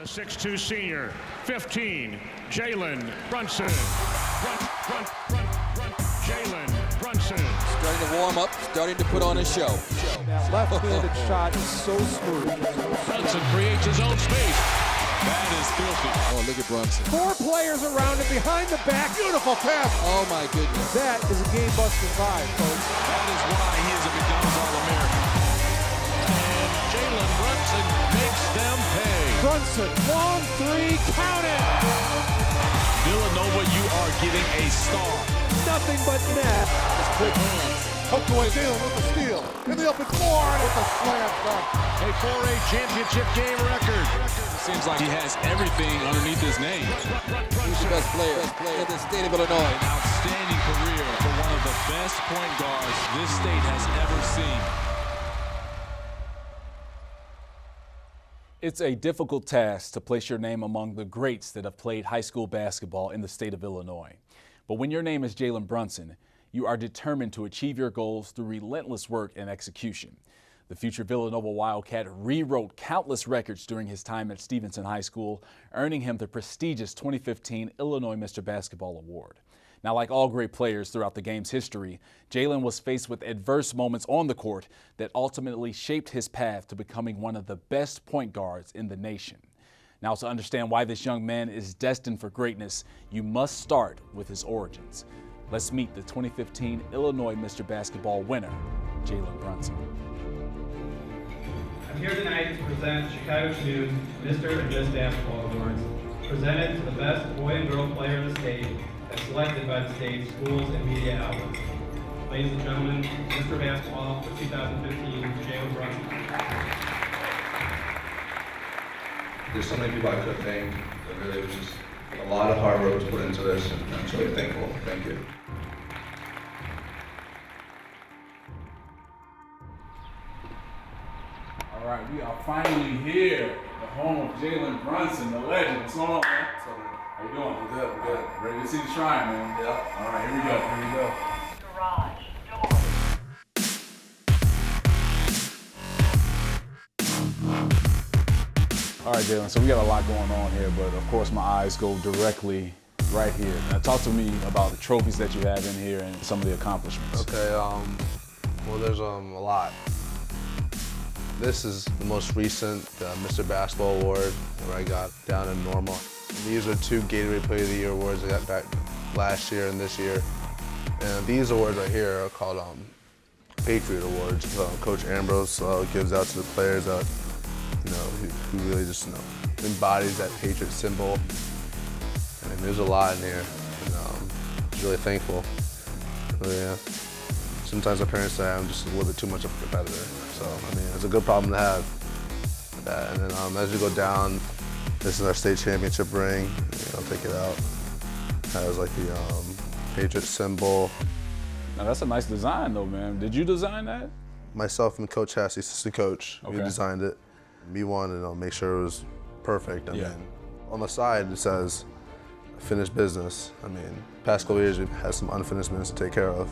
The 6'2" senior, 15, Jalen Brunson. Jalen Brunson. Starting to warm up, starting to put on a show. That left-handed shot is so smooth. Brunson creates his own space. That is filthy. Oh, look at Brunson. 4 players around him behind the back. Beautiful pass. Oh, my goodness. That is a game-busting vibe, folks. That is why he is a McDonald's All-American. And Jalen Brunson makes them pay. Brunson, long 3, count it. Villanova, you are getting a star. Nothing but net. Just quick hands. Hooked away Jalen with the steal. In the open floor with the slam dunk. A 4A championship game record. Seems like he has everything underneath his name. He's the best player in the state of Illinois. An outstanding career for one of the best point guards this state has ever seen. It's a difficult task to place your name among the greats that have played high school basketball in the state of Illinois. But when your name is Jalen Brunson, you are determined to achieve your goals through relentless work and execution. The future Villanova Wildcat rewrote countless records during his time at Stevenson High School, earning him the prestigious 2015 Illinois Mr. Basketball Award. Now, like all great players throughout the game's history, Jalen was faced with adverse moments on the court that ultimately shaped his path to becoming one of the best point guards in the nation. Now, to understand why this young man is destined for greatness, you must start with his origins. Let's meet the 2015 Illinois Mr. Basketball winner, Jalen Brunson. I'm here tonight to present Chicago Tribune Mr. and Miss Basketball Awards, presented to the best boy and girl player in the state, as selected by the state's schools and media outlets. Ladies and gentlemen, Mr. Basketball for 2015, Jalen Brunson. There's so many people I could thank. It really was just a lot of hard work was put into this, and I'm so thankful. Thank you. All right, we are finally here, the home of Jalen Brunson, the legend. What's going on, man? What's up, man? How you doing? I'm good. I'm good. Ready to see the shrine, man? Yeah. All right, here we go. Here we go. Garage door. All right, Jalen, so we got a lot going on here, but of course my eyes go directly right here. Now talk to me about the trophies that you have in here and some of the accomplishments. Okay, well there's a lot. This is the most recent Mr. Basketball Award where I got down in normal. These are 2 Gatorade Player of the Year awards I got back last year and this year. And these awards right here are called Patriot Awards. Coach Ambrose gives out to the players that who really just embodies that Patriot symbol. And there's a lot in here, and I'm just really thankful. So, yeah. Sometimes my parents say I'm just a little bit too much of a competitor. So, I mean, it's a good problem to have. And then as you go down, this is our state championship ring. I'll take it out. It has like the Patriot symbol. Now that's a nice design though, man. Did you design that? Myself and Coach Hess, the assistant coach, we Okay. designed it. We wanted to make sure it was perfect. And then on the side it says finished business. I mean, past couple years we've had some unfinished business to take care of.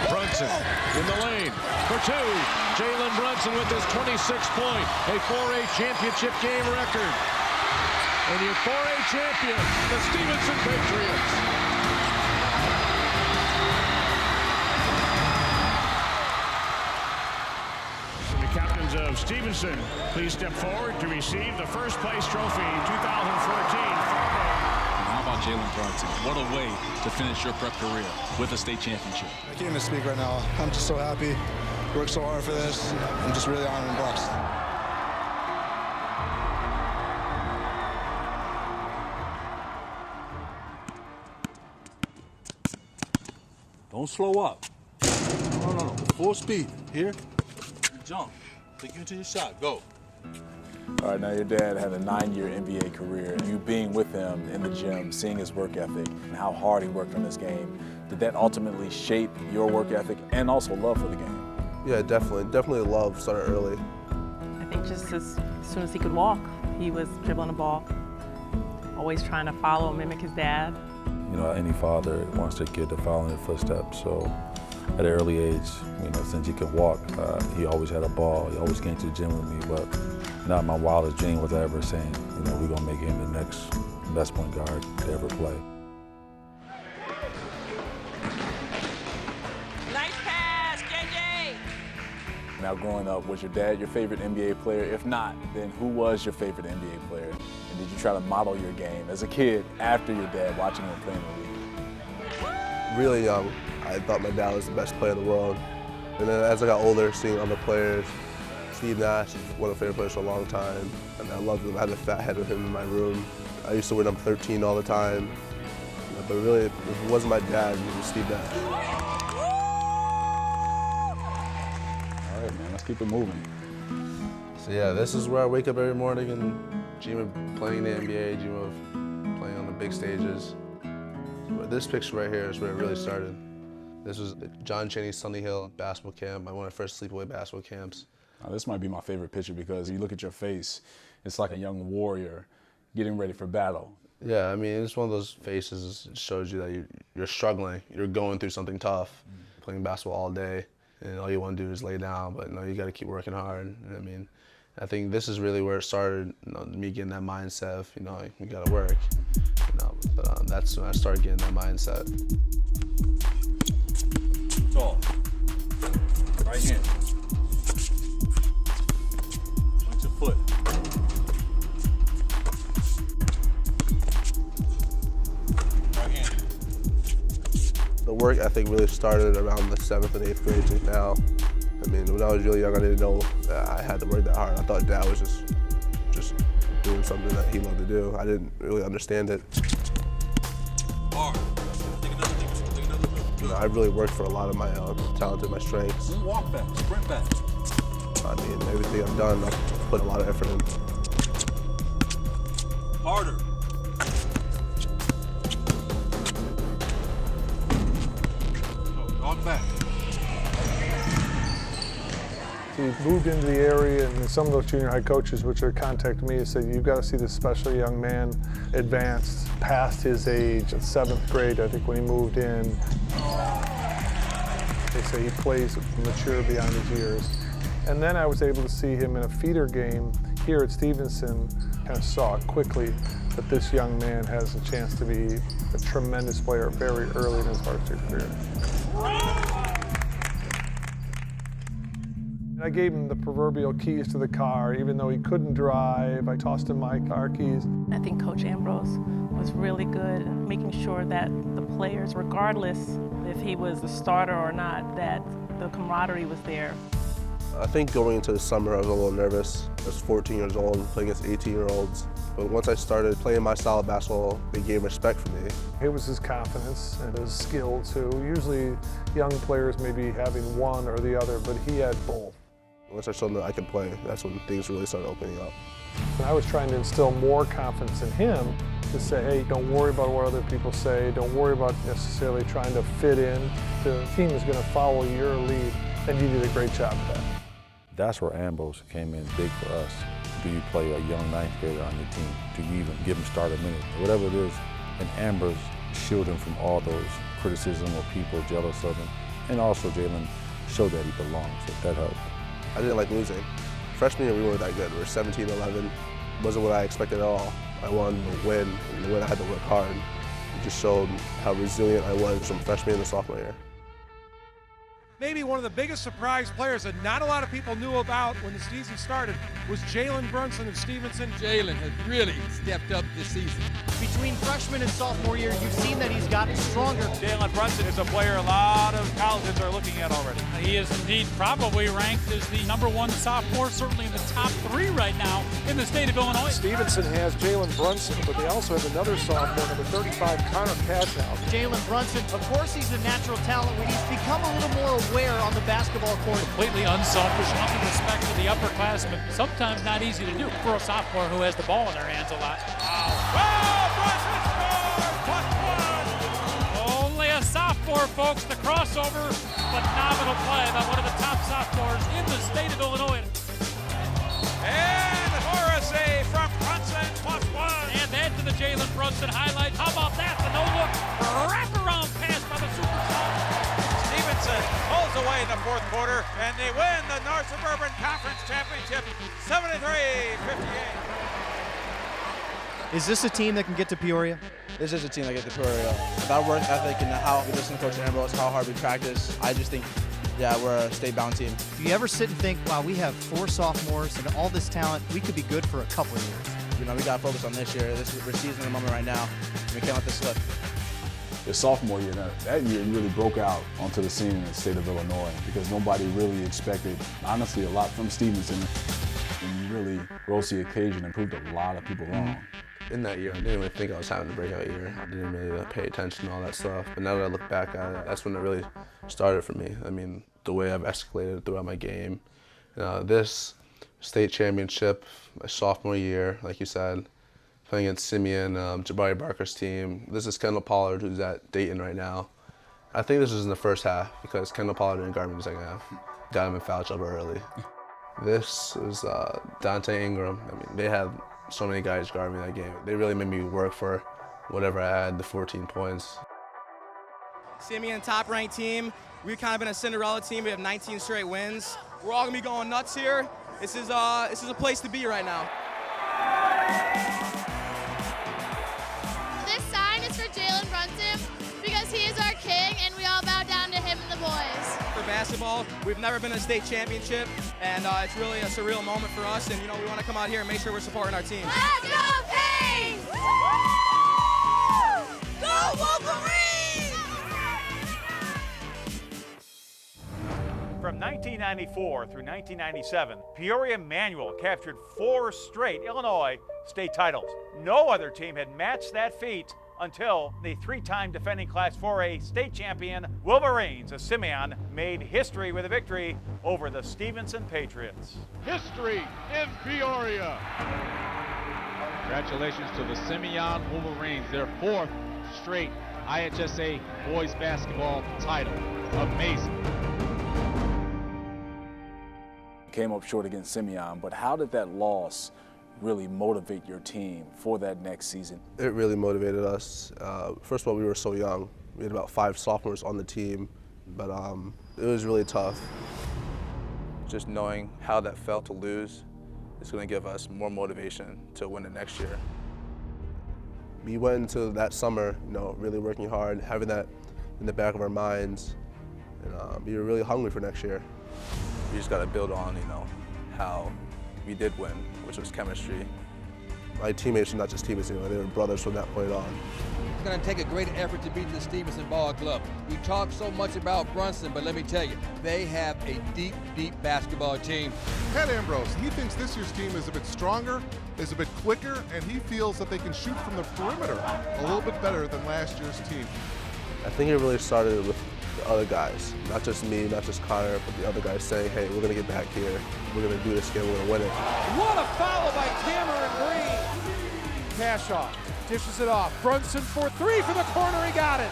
Brunson in the lane for 2. Jalen Brunson with his 26th point, a 4A championship game record. And your 4A champion, the Stevenson Patriots. The captains of Stevenson, please step forward to receive the first place trophy 2014. How about Jalen Brunson? What a way to finish your prep career with a state championship. I can't even speak right now. I'm just so happy. Worked so hard for this. I'm just really honored and blessed. Don't slow up. No. Full speed. Here. Jump. Take you into your shot. Go. All right, now your dad had a 9-year NBA career. You being with him in the gym, seeing his work ethic and how hard he worked on this game, did that ultimately shape your work ethic and also love for the game? Yeah, definitely. Definitely love started early. I think just as soon as he could walk, he was dribbling the ball. Always trying to follow and mimic his dad. You know, any father wants their kid to follow in their footsteps. So at an early age. Since he could walk, he always had a ball. He always came to the gym with me, but not my wildest dream was ever saying, we're gonna make him the next best point guard to ever play. Nice pass, JJ! Now, growing up, was your dad your favorite NBA player? If not, then who was your favorite NBA player? And did you try to model your game as a kid after your dad watching him play in the league? Really young, I thought my dad was the best player in the world. And then as I got older, seeing other players, Steve Nash is one of my favorite players for a long time. And I loved him. I had a fat head of him in my room. I used to wear number 13 all the time. But really, if it wasn't my dad, it was Steve Nash. All right, man, let's keep it moving. So yeah, this is where I wake up every morning and dream of playing in the NBA, dream of playing on the big stages. But this picture right here is where it really started. This was John Chaney's Sunny Hill basketball camp, one of my first sleepaway basketball camps. Now, this might be my favorite picture because you look at your face, it's like a young warrior getting ready for battle. Yeah, I mean, it's one of those faces that shows you that you're struggling, you're going through something tough, playing basketball all day, and all you want to do is lay down, but you got to keep working hard. And, I mean, I think this is really where it started, me getting that mindset of, you got to work. But that's when I started getting that mindset. Tall. Right hand. Point your foot. Right hand. The work ethic really started around the 7th and 8th grade to now. I mean, when I was really young, I didn't know that I had to work that hard. I thought Dad was just doing something that he loved to do. I didn't really understand it. Hard. I really worked for a lot of my talent and my strengths. Walk back, sprint back. I mean, everything I've done, I've put a lot of effort in. Harder. Walk back. He moved into the area, and some of those junior high coaches which are contacting me said, you've got to see this special young man advanced past his age. In 7th grade, I think, when he moved in. They say he plays mature beyond his years. And then I was able to see him in a feeder game here at Stevenson. Kind of saw quickly that this young man has a chance to be a tremendous player very early in his varsity career. I gave him the proverbial keys to the car. Even though he couldn't drive, I tossed him my car keys. I think Coach Ambrose was really good at making sure that the players, regardless if he was a starter or not, that the camaraderie was there. I think going into the summer, I was a little nervous. I was 14 years old, playing against 18-year-olds. But once I started playing my style of basketball, they gained respect for me. It was his confidence and his skill, too. Usually, young players may be having one or the other, but he had both. Once I showed him that I could play, that's when things really started opening up. And I was trying to instill more confidence in him to say, hey, don't worry about what other people say. Don't worry about necessarily trying to fit in. The team is going to follow your lead, and you did a great job of that. That's where Ambrose came in big for us. Do you play a young 9th grader on your team? Do you even give him start a minute? Whatever it is. And Ambrose shielded him from all those criticism or people jealous of him. And also Jalen showed that he belonged, so that helped. I didn't like losing. Freshman year, we weren't that good. We were 17-11. Wasn't what I expected at all. I wanted to win, and to win I had to work hard. It just showed how resilient I was from freshman to sophomore year. Maybe one of the biggest surprise players that not a lot of people knew about when the season started was Jalen Brunson of Stevenson. Jalen has really stepped up this season. Between freshman and sophomore year, you've seen that he's gotten stronger. Jalen Brunson is a player a lot of colleges are looking at already. He is indeed probably ranked as the #1 sophomore, certainly in the top 3 right now in the state of Illinois. Stevenson has Jalen Brunson, but they also have another sophomore, number 35, Connor Cashow. Jalen Brunson, of course, he's a natural talent. When he's become a little more aware on the basketball court. Completely unselfish, wanting respect for the upperclassmen. Sometimes not easy to do for a sophomore who has the ball in their hands a lot. Only a sophomore, folks. The crossover, phenomenal play by one of the top sophomores in the state of Illinois. And Morrissey from Brunson +1. And then to the Jalen Brunson highlight. How about that? The no-look wraparound pass by the superstar. Stevenson goes away in the fourth quarter, and they win the North Suburban Conference Championship 73-58. Is this a team that can get to Peoria? This is a team that gets to Peoria. Our work ethic and how we listen to Coach Ambrose, how hard we practice, I just think, yeah, we're a state-bound team. Do you ever sit and think, wow, we have 4 sophomores and all this talent, we could be good for a couple of years? You know, we got to focus on this year. We're seizing the moment right now. We can't let this slip. Your sophomore year, that year you really broke out onto the scene in the state of Illinois because nobody really expected, honestly, a lot from Stevenson. And you really rose to the occasion and proved a lot of people wrong. In that year, I didn't really think I was having a breakout year. I didn't really pay attention to all that stuff. But now that I look back at it, that's when it really started for me. I mean, the way I've escalated throughout my game. This state championship, my sophomore year, like you said, playing against Simeon, Jabari Barker's team. This is Kendall Pollard, who's at Dayton right now. I think this was in the first half because Kendall Pollard didn't guard me in the second half. Got him in foul trouble early. This is Dante Ingram. I mean, they had so many guys guard me that game. They really made me work for whatever I had, the 14 points. Simeon, top-ranked team. We've kind of been a Cinderella team. We have 19 straight wins. We're all gonna be going nuts here. This is a place to be right now. This sign is for Jalen Brunson because he is our king and we all bow down to him and the boys. For basketball, we've never been in a state championship, and it's really a surreal moment for us, and you know, we want to come out here and make sure we're supporting our team. Let's go Kings! Go Wolverines! From 1994 through 1997, Peoria Manual captured 4 straight Illinois state titles. No other team had matched that feat until the 3-time defending Class 4A state champion Wolverines of Simeon made history with a victory over the Stevenson Patriots. History in Peoria. Congratulations to the Simeon Wolverines, their 4th straight IHSA boys basketball title. Amazing. Came up short against Simeon, but how did that loss really motivate your team for that next season? It really motivated us. First of all, we were so young. We had about 5 sophomores on the team, but it was really tough. Just knowing how that felt to lose is going to give us more motivation to win it next year. We went into that summer, you know, really working hard, having that in the back of our minds, and we were really hungry for next year. We just got to build on, you know, how we did win, which was chemistry. My teammates were not just teammates anymore, they were brothers from that point on. It's going to take a great effort to beat the Stevenson Ball Club. We talk so much about Brunson, but let me tell you, they have a deep, deep basketball team. Ted Ambrose, he thinks this year's team is a bit stronger, is a bit quicker, and he feels that they can shoot from the perimeter a little bit better than last year's team. I think it really started with the other guys, not just me, not just Connor, but the other guys saying, hey, we're going to get back here, we're going to do this again, we're going to win it. What a foul by Cameron Green. Cash off, dishes it off. Brunson for 3 from the corner, he got it.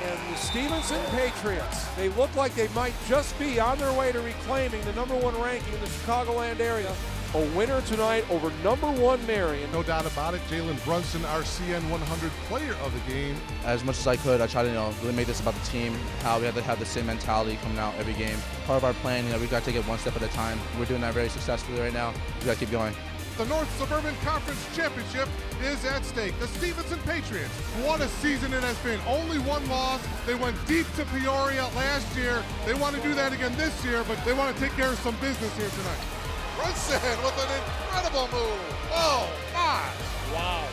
And the Stevenson Patriots, they look like they might just be on their way to reclaiming the #1 ranking in the Chicagoland area. A winner tonight over #1 Marion. No doubt about it, Jalen Brunson, our CN 100 player of the game. As much as I could, I tried to, you know, really make this about the team, how we have to have the same mentality coming out every game. Part of our plan, you know, we've got to take it one step at a time. We're doing that very successfully right now. We've got to keep going. The North Suburban Conference Championship is at stake. The Stevenson Patriots, what a season it has been. Only 1 loss. They went deep to Peoria last year. They want to do that again this year, but they want to take care of some business here tonight. Brunson with an incredible move. Oh, my. Wow.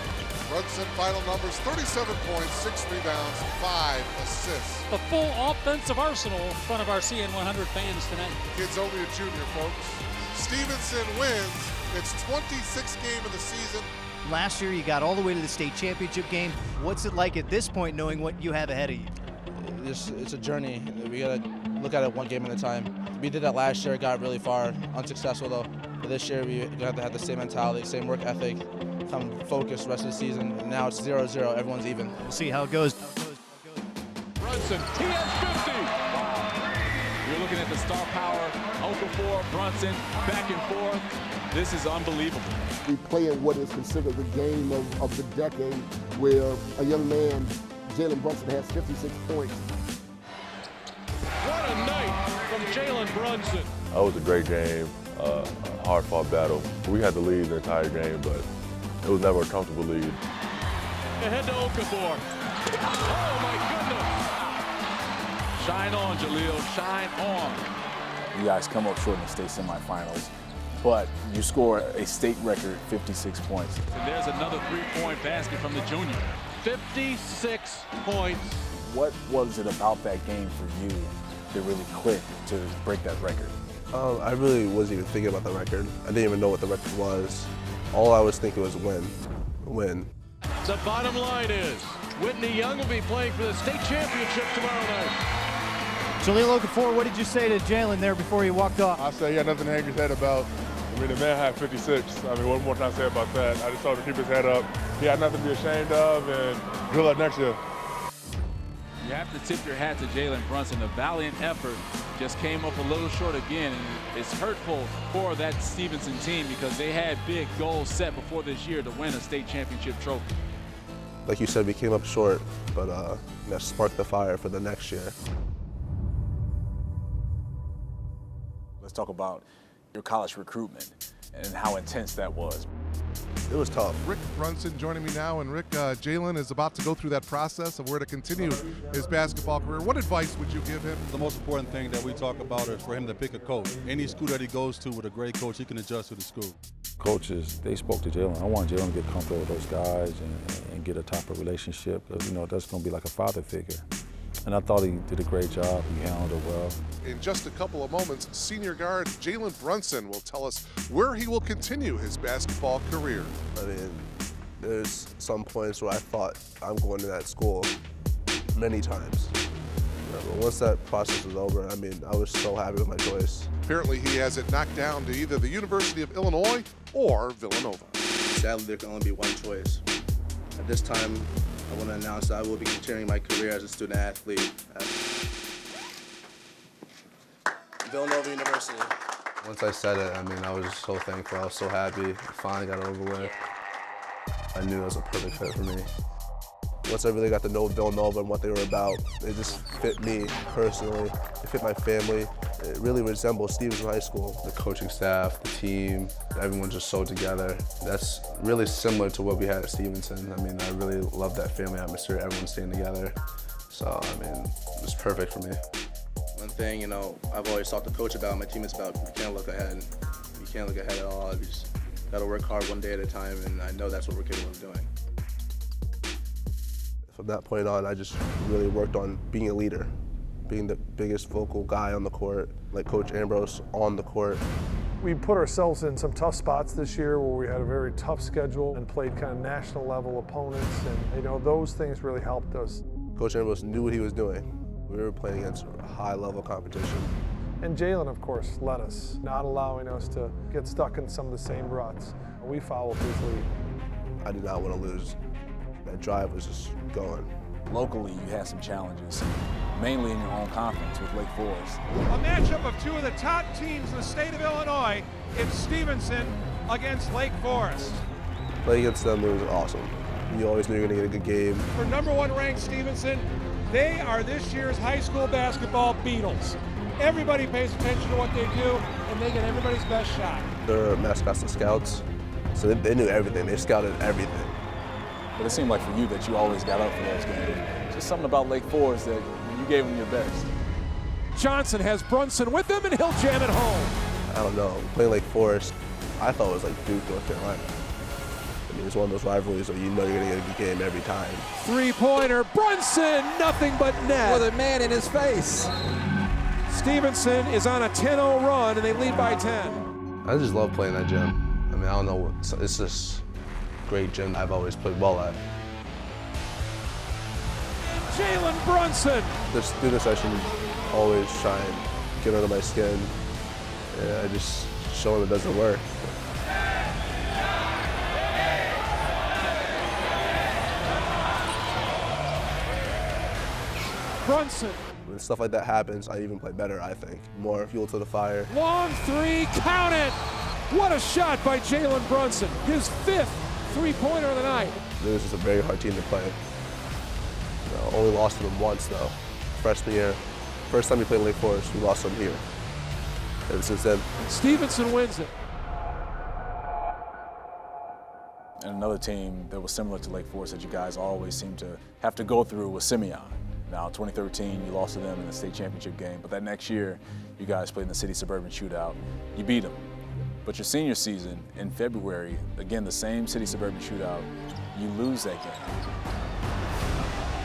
Brunson final numbers, 37 points, 6 rebounds, 5 assists. The full offensive arsenal in front of our CN 100 fans tonight. Kid's only a junior, folks. Stevenson wins its 26th game of the season. Last year, you got all the way to the state championship game. What's it like at this point, knowing what you have ahead of you? It's a journey. We got to look at it one game at a time. We did that last year, got really far, unsuccessful though. But this year, we have to have the same mentality, same work ethic, come focused the rest of the season. And now it's 0-0, everyone's even. We'll see how it goes. Brunson, he has 50. You're looking at the star power, Okafor, Brunson, back and forth. This is unbelievable. We play in what is considered the game of the decade, where a young man, Jalen Brunson, has 56 points. What a night Jalen Brunson. That was a great game, a hard-fought battle. We had the lead the entire game, but it was never a comfortable lead. Ahead to Okafor. Oh, my goodness. Shine on, Jaleel, shine on. You guys come up short in the state semifinals, but you score a state record 56 points. And there's another three-point basket from the junior. 56 points. What was it about that game for you that really clicked to break that record? I really wasn't even thinking about the record. I didn't even know what the record was. All I was thinking was win. The bottom line is, Whitney Young will be playing for the state championship tomorrow night. Jaleel Okafor, what did you say to Jalen there before he walked off? I said he had nothing to hang his head about. I mean, the man had 56. I mean, what more can I say about that? I just told him to keep his head up. He had nothing to be ashamed of, and good luck next year. You have to tip your hat to Jalen Brunson. A valiant effort, just came up a little short again, and it's hurtful for that Stevenson team because they had big goals set before this year to win a state championship trophy. Like you said, we came up short, but that sparked the fire for the next year. Let's talk about your college recruitment and how intense that was. It was tough. Rick Brunson joining me now, and Rick, Jalen is about to go through that process of where to continue his basketball career. What advice would you give him? The most important thing that we talk about is for him to pick a coach. Any school that he goes to with a great coach, he can adjust to the school. Coaches, they spoke to Jalen. I want Jalen to get comfortable with those guys and get a type of relationship. You know, that's going to be like a father figure. And I thought he did a great job. He handled it well. In just a couple of moments, senior guard Jalen Brunson will tell us where he will continue his basketball career. I mean, there's some points where I thought I'm going to that school many times. But once that process was over, I mean, I was so happy with my choice. Apparently, he has it knocked down to either the University of Illinois or Villanova. Sadly, there can only be one choice. At this time, I want to announce that I will be continuing my career as a student athlete at Villanova University. Once I said it, I mean, I was just so thankful. I was so happy. I finally got it over with. I knew it was a perfect fit for me. Once I really got to know Villanova and what they were about, it just fit me personally. It fit my family. It really resembles Stevenson High School. The coaching staff, the team, everyone's just so together. That's really similar to what we had at Stevenson. I mean, I really love that family atmosphere, everyone staying together. So, I mean, it's perfect for me. One thing, you know, I've always talked to coach about, my teammates about, you can't look ahead. You can't look ahead at all. You just got to work hard one day at a time, and I know that's what we're capable of doing. From that point on, I just really worked on being a leader, being the biggest vocal guy on the court, like Coach Ambrose on the court. We put ourselves in some tough spots this year where we had a very tough schedule and played kind of national level opponents, and you know, those things really helped us. Coach Ambrose knew what he was doing. We were playing against a high level competition. And Jalen, of course, led us, not allowing us to get stuck in some of the same ruts. We followed his lead. I did not want to lose. That drive was just going. Locally, you had some challenges, mainly in your own conference with Lake Forest. A matchup of two of the top teams in the state of Illinois. It's Stevenson against Lake Forest. Playing against them was awesome. You always knew you were going to get a good game. For number one ranked Stevenson, they are this year's high school basketball Beatles. Everybody pays attention to what they do, and they get everybody's best shot. They're mascots and scouts, so they knew everything. They scouted everything. But it seemed like for you that you always got up for those games. Just something about Lake Forest that you gave them your best. Johnson has Brunson with him, and he'll jam it home. I don't know. Playing Lake Forest, I thought it was like Duke, North Carolina. I mean, it's one of those rivalries where you know you're going to get a good game every time. Three-pointer, Brunson, nothing but net. With a man in his face. Stevenson is on a 10-0 run, and they lead by 10. I just love playing that gym. I mean, I don't know. It's just a great gym I've always played ball at. Jalen Brunson. The student section always try and get under my skin. And I just show them it doesn't work. Brunson. When stuff like that happens, I even play better, I think. More fuel to the fire. Long three, count it! What a shot by Jalen Brunson. His fifth three-pointer of the night. This is a very hard team to play. You know, only lost to them once, though. Freshman year. First time we played Lake Forest, we lost them here. ever since then. Stevenson wins it. And another team that was similar to Lake Forest that you guys always seem to have to go through was Simeon. Now, 2013, you lost to them in the state championship game, but that next year, you guys played in the City Suburban Shootout. You beat them. But your senior season, in February, again, the same City Suburban Shootout, you lose that game.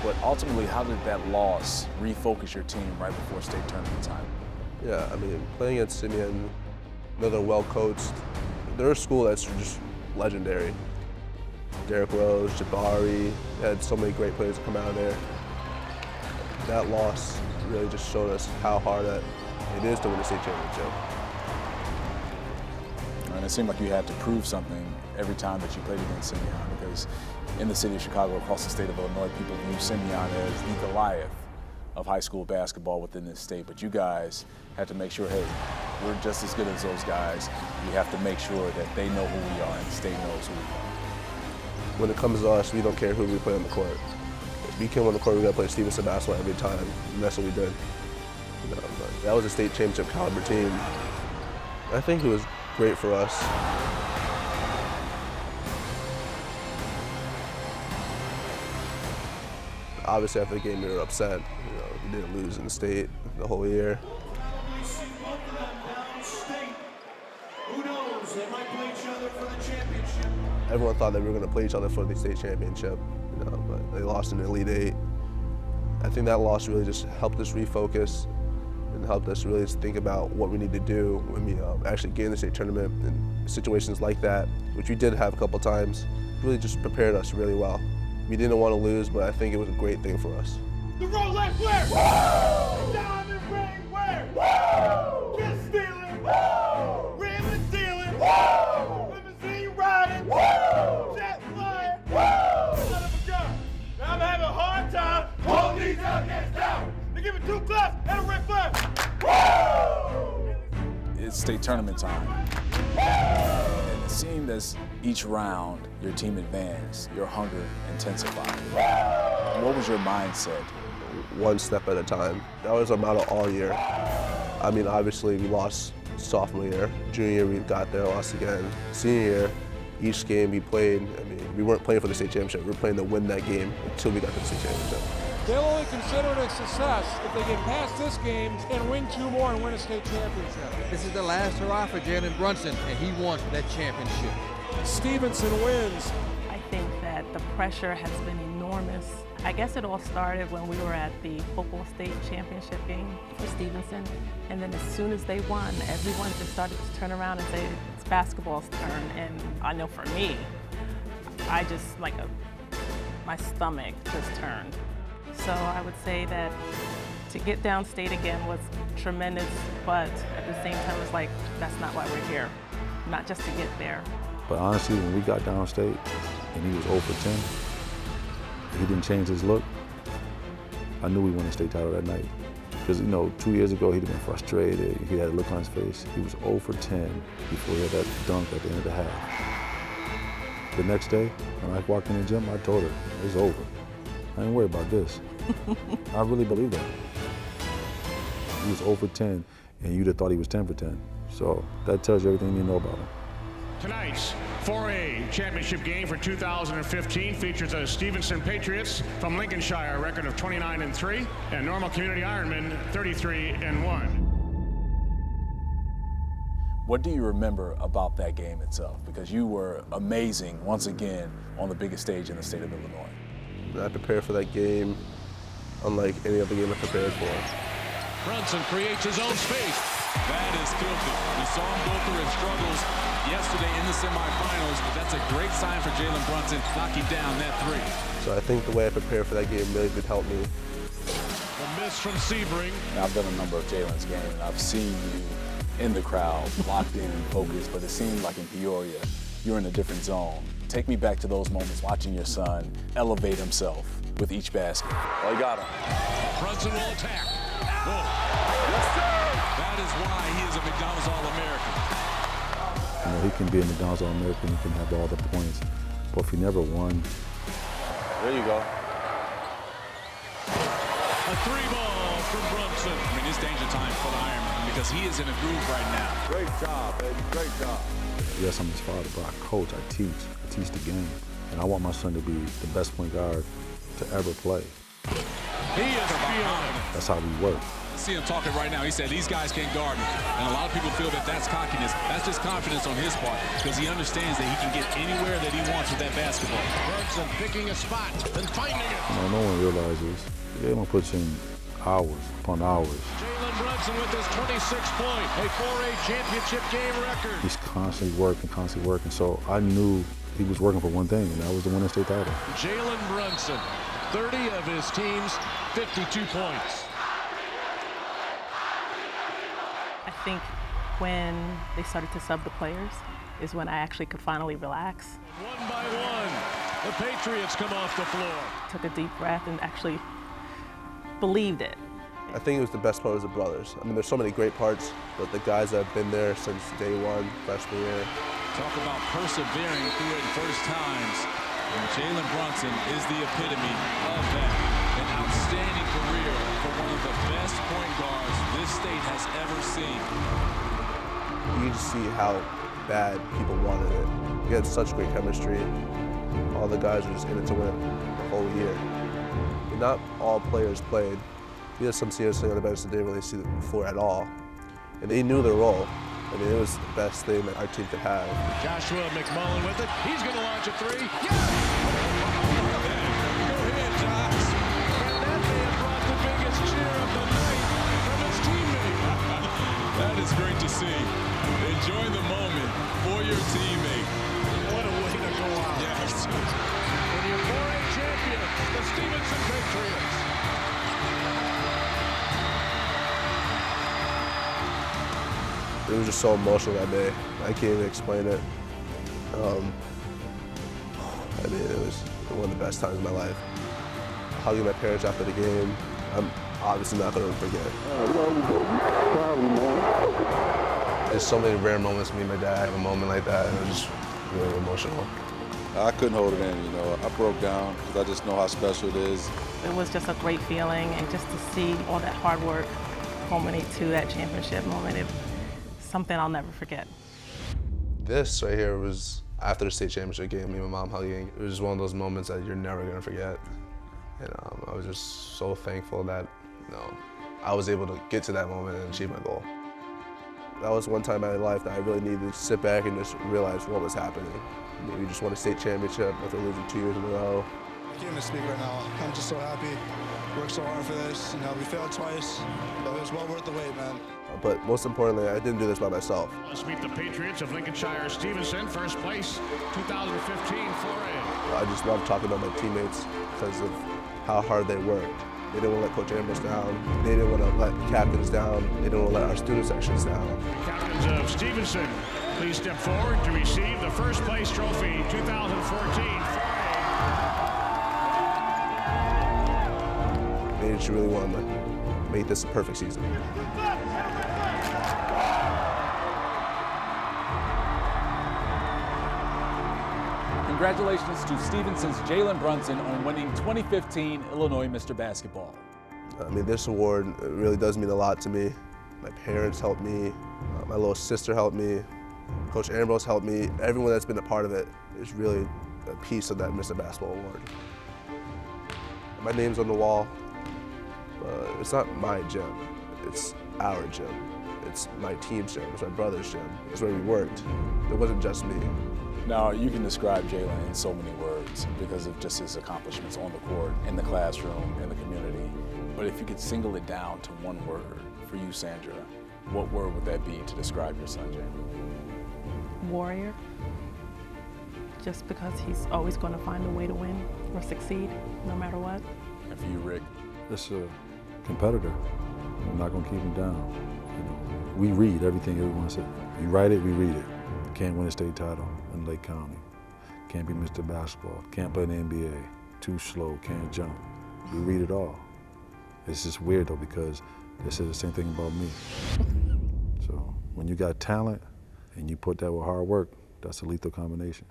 But ultimately, how did that loss refocus your team right before state tournament time? Yeah, I mean, playing against Simeon, they're well coached. They're a school that's just legendary. Derrick Rose, Jabari, they had so many great players come out of there. That loss really just showed us how hard it is to win the state championship. And it seemed like you had to prove something every time that you played against Simeon, because in the city of Chicago, across the state of Illinois, people view Simeon as the Goliath of high school basketball within this state. But you guys had to make sure, hey, we're just as good as those guys. We have to make sure that they know who we are and the state knows who we are. When it comes to us, we don't care who we play on the court. If we came on the court, we got to play Stevenson basketball every time, and that's what we did. You know, but that was a state championship caliber team. I think it was great for us. Obviously, after the game, we were upset. You know, we didn't lose in the state the whole year. Everyone thought that we were going to play each other for the state championship, you know, but they lost in the Elite Eight. I think that loss really just helped us refocus and helped us really just think about what we need to do when we actually get in the state tournament. And situations like that, which we did have a couple times, really just prepared us really well. We didn't want to lose, but I think it was a great thing for us. The Rolex where? Woo! Diamond ring where? Woo! Just stealing. Woo! Ribbon stealing. Woo! Limousine riding. Woo! Jet flying. Woo! Son of a gun. Now I'm having a hard time holding these outcasts down. They give me 2 claps and a red flag. Woo! It's state tournament time. And it seemed as each round your team advanced, your hunger intensified. What was your mindset? One step at a time. That was our motto all year. I mean, obviously we lost sophomore year. Junior year we got there, lost again. Senior year, each game we played, I mean, we weren't playing for the state championship. We were playing to win that game until we got to the state championship. They'll only consider it a success if they get past this game and win 2 more and win a state championship. This is the last hurrah for Jalen Brunson, and he wants that championship. Stevenson wins. I think that the pressure has been enormous. I guess it all started when we were at the football state championship game for Stevenson. And then as soon as they won, everyone just started to turn around and say, it's basketball's turn. And I know for me, I just my stomach just turned. So I would say that to get downstate again was tremendous, but at the same time, it's like, that's not why we're here, not just to get there. But honestly, when we got downstate and he was 0 for 10, he didn't change his look, I knew we won the state title that night. Because, you know, 2 years ago, he'd have been frustrated. He had a look on his face. He was 0 for 10 before he had that dunk at the end of the half. The next day, when I walked in the gym, I told her, it's over. I ain't worried about this. I really believe that. He was 0 for 10, and you'd have thought he was 10 for 10. So that tells you everything you know about him. Tonight's 4A championship game for 2015 features the Stevenson Patriots from Lincolnshire, a record of 29-3, and Normal Community Ironman 33-1. What do you remember about that game itself? Because you were amazing once again on the biggest stage in the state of Illinois. I prepared for that game unlike any other game I prepared for. Brunson creates his own space. That is filthy. We saw him go through his struggles yesterday in the semifinals, but that's a great sign for Jalen Brunson, knocking down that 3. So I think the way I prepared for that game really did help me. The miss from Sebring. I've done a number of Jalen's games, and I've seen you in the crowd, locked in and focused, but it seemed like in Peoria, you're in a different zone. Take me back to those moments watching your son elevate himself with each basket. Oh, he got him. Brunson will attack. Whoa. Yes, sir. That is why he is a McDonald's All-American. You know, he can be a McDonald's All-American, he can have all the points, but if he never won. There you go. A 3-ball from Brunson. I mean, it's danger time for the Ironman because he is in a groove right now. Great job, baby. Great job. Yes, I'm his father, but I coach, I teach the game. And I want my son to be the best point guard to ever play. He is feeling it. That's how we work. See him talking right now. He said, these guys can't guard me. And a lot of people feel that that's cockiness. That's just confidence on his part because he understands that he can get anywhere that he wants with that basketball. Brunson picking a spot and finding it. No one realizes Jalen puts in hours upon hours. Jalen Brunson with his 26-point, a 4A championship game record. He's constantly working. So I knew he was working for one thing, and that was the winning state title. Jalen Brunson, 30 of his team's 52 points. I think when they started to sub the players is when I actually could finally relax. One by one, the Patriots come off the floor. Took a deep breath and actually believed it. I think it was the best part was the brothers. I mean, there's so many great parts, but the guys that have been there since day one, freshman year. Talk about persevering through it in first times. And Jalen Brunson is the epitome of that. An outstanding career for one of the best point guards this state has ever seen. You can see how bad people wanted it. We had such great chemistry. All the guys were just in it to win the whole year. And not all players played. We had some seniors sitting on the bench that didn't really see the floor at all. And they knew their role. I mean, it was the best thing that our team could have. Joshua McMullen with it. He's going to launch a three. Yes! Go ahead, Josh. And that may have brought the biggest cheer of the night from his teammate. That is great to see. Enjoy the moment for your teammate. What a way to go out. Yes. And your 4A champions, the Stevenson Patriots. It was just so emotional that day. I can't even explain it. I mean, it was one of the best times of my life. Hugging my parents after the game, I'm obviously not going to forget. There's so many rare moments me and my dad have a moment like that, and it was just really emotional. I couldn't hold it in, you know. I broke down because I just know how special it is. It was just a great feeling, and just to see all that hard work culminate to that championship moment, it's something I'll never forget. This right here was after the state championship game, me and my mom hugging. It was just one of those moments that you're never going to forget. And I was just so thankful that, you know, I was able to get to that moment and achieve my goal. That was one time in my life that I really needed to sit back and just realize what was happening. You know, you just won a state championship after losing 2 years in a row. I can't even speak right now. I'm just so happy. Worked so hard for this. You know, we failed twice, but it was well worth the wait, man. But most importantly, I didn't do this by myself. Let's meet the Patriots of Lincolnshire Stevenson, first place, 2015 4A. I just love talking about my teammates because of how hard they worked. They didn't want to let Coach Ambrose down. They didn't want to let the captains down. They didn't want to let our student sections down. The captains of Stevenson, please step forward to receive the first place trophy 2014 4A. They just really wanted to make this a perfect season. Congratulations to Stevenson's Jalen Brunson on winning 2015 Illinois Mr. Basketball. I mean, this award really does mean a lot to me. My parents helped me, my little sister helped me, Coach Ambrose helped me. Everyone that's been a part of it is really a piece of that Mr. Basketball award. My name's on the wall, but it's not my gym, it's our gym. It's my team's gym, it's my brother's gym. It's where we worked. It wasn't just me. Now, you can describe Jalen in so many words because of just his accomplishments on the court, in the classroom, in the community. But if you could single it down to one word for you, Sandra, what word would that be to describe your son, Jalen? Warrior. Just because he's always going to find a way to win or succeed, no matter what. And for you, Rick? Just a competitor. I'm not going to keep him down. You know, we read everything everyone says. You write it, we read it. Can't win a state title in Lake County. Can't be Mr. Basketball. Can't play in the NBA. Too slow, can't jump. We read it all. It's just weird though because they say the same thing about me. So when you got talent and you put that with hard work, that's a lethal combination.